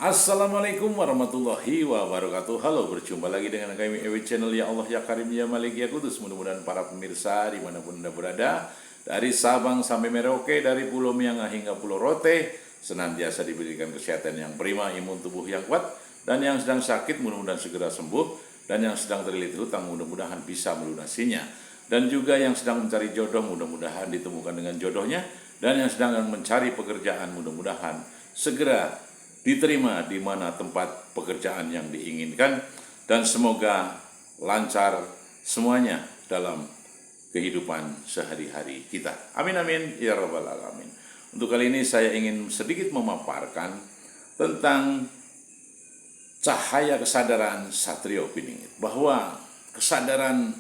Assalamualaikum warahmatullahi wabarakatuh. Halo, berjumpa lagi dengan kami Ewi Channel. Ya Allah, Ya Karim, Ya Malik, Ya Kudus. Mudah-mudahan para pemirsa dimanapun Anda berada, dari Sabang sampai Merauke, dari Pulau Mianga hingga Pulau Rote, senantiasa diberikan kesehatan yang prima, imun tubuh yang kuat, dan yang sedang sakit mudah-mudahan segera sembuh, dan yang sedang terlilit hutang mudah-mudahan bisa melunasinya, dan juga yang sedang mencari jodoh mudah-mudahan ditemukan dengan jodohnya, dan yang sedang mencari pekerjaan mudah-mudahan segera diterima di mana tempat pekerjaan yang diinginkan, dan semoga lancar semuanya dalam kehidupan sehari-hari kita. Amin amin ya rabbal alamin. Untuk kali ini saya ingin sedikit memaparkan tentang cahaya kesadaran Satrio Piningit, bahwa kesadaran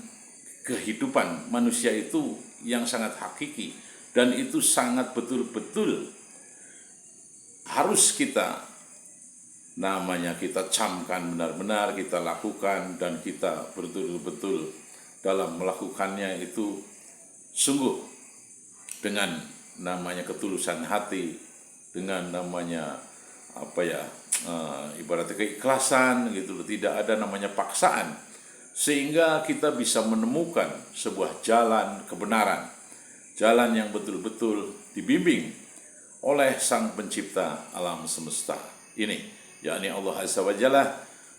kehidupan manusia itu yang sangat hakiki dan itu sangat betul-betul harus kita camkan benar-benar, kita lakukan, dan kita betul-betul dalam melakukannya itu sungguh dengan ketulusan hati, dengan ibaratnya keikhlasan gitu, tidak ada paksaan, sehingga kita bisa menemukan sebuah jalan kebenaran, jalan yang betul-betul dibimbing oleh Sang Pencipta alam semesta ini, yakni Allah Azza wa Jalla,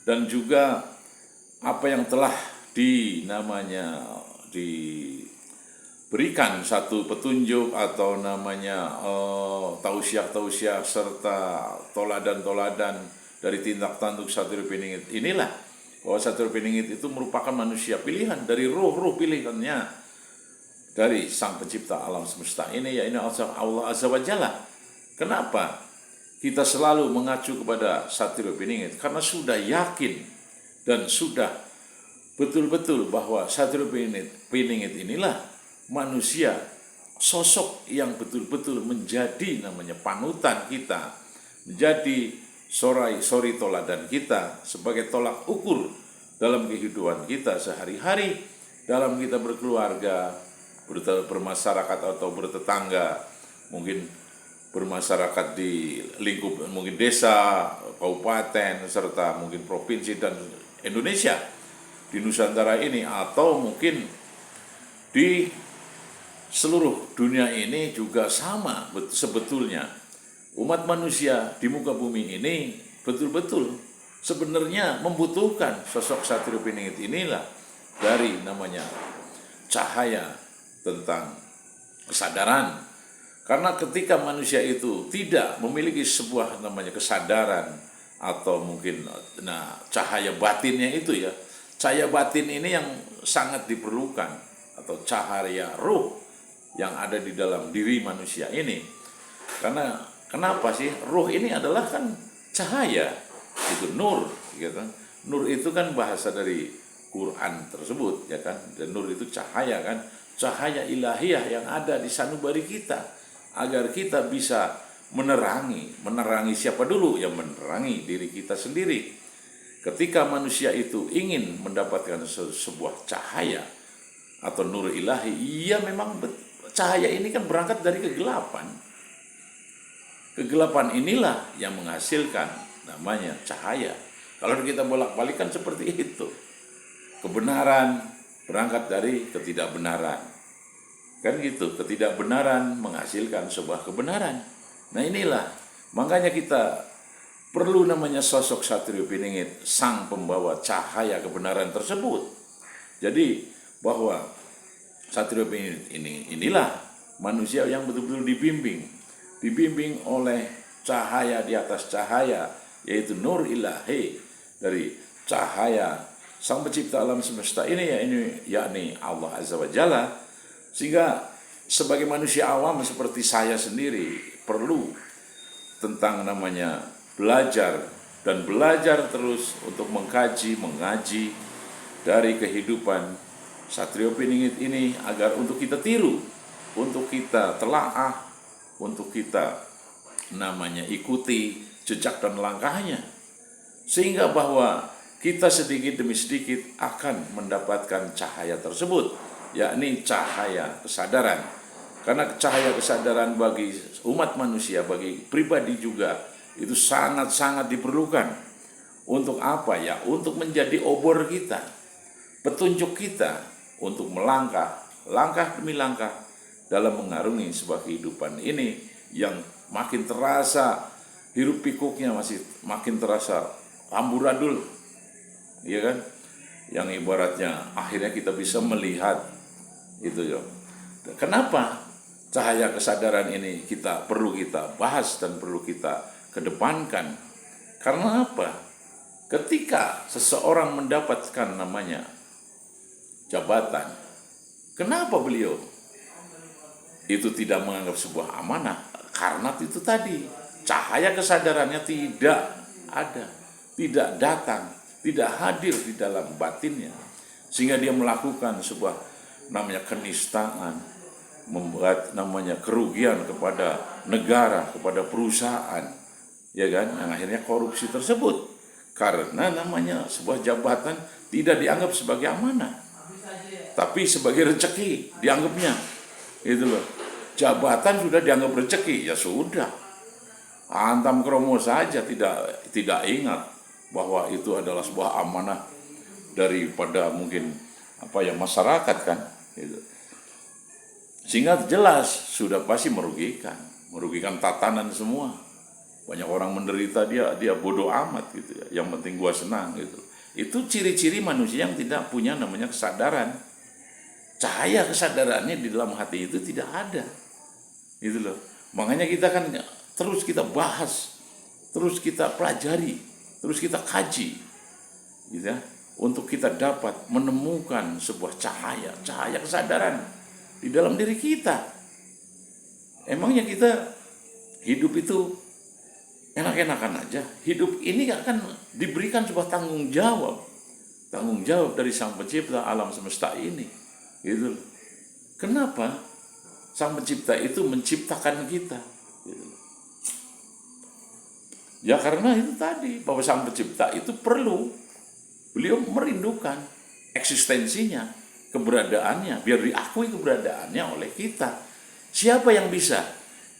dan juga apa yang telah diberikan satu petunjuk atau tausiah-tausiah serta toladan-toladan dari tindak tanduk Satrio Piningit inilah, bahwa Satrio Piningit itu merupakan manusia pilihan dari ruh-ruh pilihannya dari Sang Pencipta alam semesta ini, yaitu Allah Azza wa Jalla. Kenapa kita selalu mengacu kepada Satrio Piningit? Karena sudah yakin dan sudah betul-betul bahwa Satrio Piningit inilah manusia, sosok yang betul-betul menjadi panutan kita, menjadi sori toladan kita, sebagai tolak ukur dalam kehidupan kita sehari-hari, dalam kita berkeluarga, bermasyarakat atau bertetangga, mungkin bermasyarakat di lingkup mungkin desa, kabupaten, serta mungkin provinsi dan Indonesia, di Nusantara ini, atau mungkin di seluruh dunia ini juga sama. Sebetulnya umat manusia di muka bumi ini betul-betul sebenarnya membutuhkan sosok Satrio Piningit inilah, dari cahaya tentang kesadaran. Karena ketika manusia itu tidak memiliki sebuah kesadaran atau mungkin cahaya batinnya itu ya, cahaya batin ini yang sangat diperlukan, atau cahaya ruh yang ada di dalam diri manusia ini. Karena kenapa sih? Ruh ini adalah kan cahaya, itu nur gitu. Nur itu kan bahasa dari Quran tersebut ya kan, dan nur itu cahaya kan, cahaya ilahiyah yang ada di sanubari kita, agar kita bisa menerangi siapa dulu? Yang menerangi diri kita sendiri. Ketika manusia itu ingin mendapatkan sebuah cahaya atau nur ilahi, iya memang cahaya ini kan berangkat dari kegelapan. Kegelapan inilah yang menghasilkan cahaya. Kalau kita bolak-balik kan seperti itu. Kebenaran berangkat dari ketidakbenaran. Kan gitu, ketidakbenaran menghasilkan sebuah kebenaran. Nah inilah, makanya kita perlu sosok Satrio Piningit, sang pembawa cahaya kebenaran tersebut. Jadi bahwa Satrio Piningit inilah manusia yang betul-betul dibimbing oleh cahaya di atas cahaya, yaitu nur ilahi, dari cahaya Sang Pencipta alam semesta ini, yakni Allah Azza wa Jalla. Sehingga sebagai manusia awam seperti saya sendiri perlu tentang belajar terus untuk mengaji dari kehidupan Satrio Piningit ini, agar untuk kita tiru, untuk kita telaah, untuk kita ikuti jejak dan langkahnya, sehingga bahwa kita sedikit demi sedikit akan mendapatkan cahaya tersebut, yakni cahaya kesadaran. Karena cahaya kesadaran bagi umat manusia, bagi pribadi juga, itu sangat-sangat diperlukan. Untuk apa ya? Untuk menjadi obor kita, petunjuk kita untuk melangkah, langkah demi langkah dalam mengarungi sebuah kehidupan ini yang makin terasa hiruk pikuknya, masih makin terasa amburadul, ya kan? Yang ibaratnya akhirnya kita bisa melihat itu ya. Kenapa cahaya kesadaran ini perlu kita bahas dan perlu kita kedepankan? Karena apa? Ketika seseorang mendapatkan namanya jabatan, kenapa beliau itu tidak menganggap sebuah amanah? Karena itu tadi, cahaya kesadarannya tidak ada, tidak datang, tidak hadir di dalam batinnya, sehingga dia melakukan sebuah namanya kenistaan, membuat namanya kerugian kepada negara, kepada perusahaan, ya kan? Yang akhirnya korupsi tersebut, karena namanya sebuah jabatan tidak dianggap sebagai amanah, tapi sebagai rezeki dianggapnya, itu loh. Jabatan sudah dianggap rezeki, ya sudah, antam kromo saja, tidak ingat bahwa itu adalah sebuah amanah daripada mungkin masyarakat kan, gitu. Sehingga jelas sudah pasti merugikan tatanan semua. Banyak orang menderita, dia bodoh amat gitu ya. Yang penting gua senang gitu. Itu ciri-ciri manusia yang tidak punya namanya kesadaran. Cahaya kesadarannya di dalam hati itu tidak ada. Gitu loh. Makanya kita kan terus kita bahas, terus kita pelajari, terus kita kaji, gitu ya, untuk kita dapat menemukan sebuah cahaya kesadaran di dalam diri kita. Emangnya kita hidup itu enak-enakan aja? Hidup ini akan diberikan sebuah tanggung jawab dari Sang Pencipta alam semesta ini, gitu. Kenapa Sang Pencipta itu menciptakan kita? Gitu. Ya karena itu tadi, bahwa Sang Pencipta itu beliau merindukan eksistensinya, keberadaannya, biar diakui keberadaannya oleh kita. Siapa yang bisa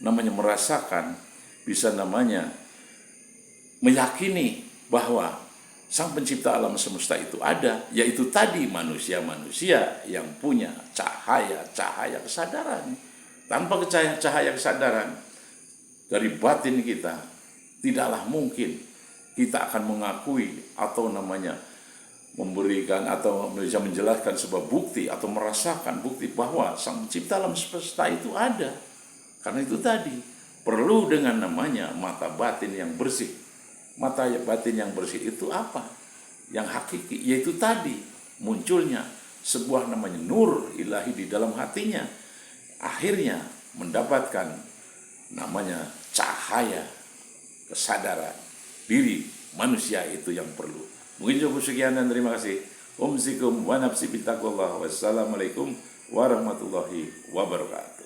namanya merasakan, bisa namanya meyakini bahwa Sang Pencipta alam semesta itu ada, yaitu tadi manusia-manusia yang punya cahaya kesadaran. Tanpa cahaya kesadaran dari batin kita, tidaklah mungkin kita akan mengakui atau namanya memberikan atau bisa menjelaskan sebuah bukti atau merasakan bukti bahwa Sang Pencipta alam semesta itu ada. Karena itu tadi perlu dengan namanya mata batin yang bersih. Mata batin yang bersih itu apa? Yang hakiki, yaitu tadi munculnya sebuah namanya nur ilahi di dalam hatinya. Akhirnya mendapatkan namanya cahaya kesadaran diri manusia itu yang perlu. Mungkin cukup sekian dan terima kasih. Om sikum wa nafsi bitaqullah. Wassalamualaikum warahmatullahi wabarakatuh.